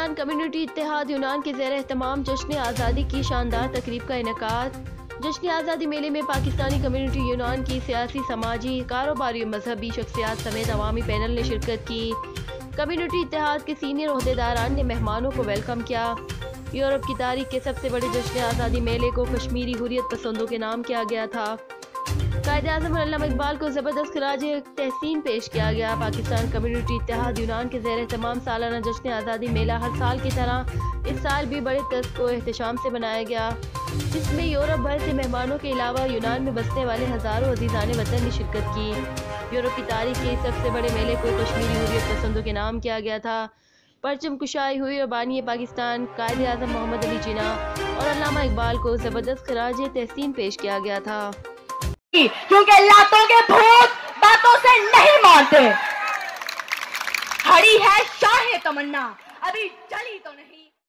Pakistan community اتحاد یونان کے زیر اہتمام جشن آزادی کی شاندار تقریب کا انعقاد۔ جشن آزادی میلے میں پاکستانی کمیونٹی یونان کی سیاسی، سماجی، کاروباری اور مذہبی شخصیات سمیت عوامی پینل نے شرکت کی۔ کمیونٹی اتحاد کے سینئر عہدیداران نے مہمانوں کو ویلکم کیا۔ یورپ کی تاریخ کے سب سے بڑے جشن آزادی میلے کو کشمیری حریت پسندوں کے نام کیا گیا تھا۔ قائد اعظم علامہ اقبال کو زبردست خراج تحسین پیش کیا گیا۔ پاکستان کمیونٹی اتحاد یونان کے زیر اہتمام سالانہ جشن آزادی میلہ ہر سال کی طرح اس سال بھی بڑے طرز و احتشام سے منایا گیا، جس میں یورپ بھر سے مہمانوں کے علاوہ یونان میں بسنے والے ہزاروں عزیزان وطن نے شرکت کی۔ یورپ کی تاریخ کے سب سے بڑے میلے کو کشمیری حریت پسندوں کے نام کیا گیا تھا۔ پرچم کشائی ہوئی اور بانی پاکستان قائد اعظم محمد علی جناح اور علامہ اقبال کو زبردست خراج تحسین پیش کیا گیا تھا۔ کیونکہ لاتوں کے بھوت باتوں سے نہیں مانتے۔ کھڑی ہے شاہ تمنا، ابھی چلی تو نہیں۔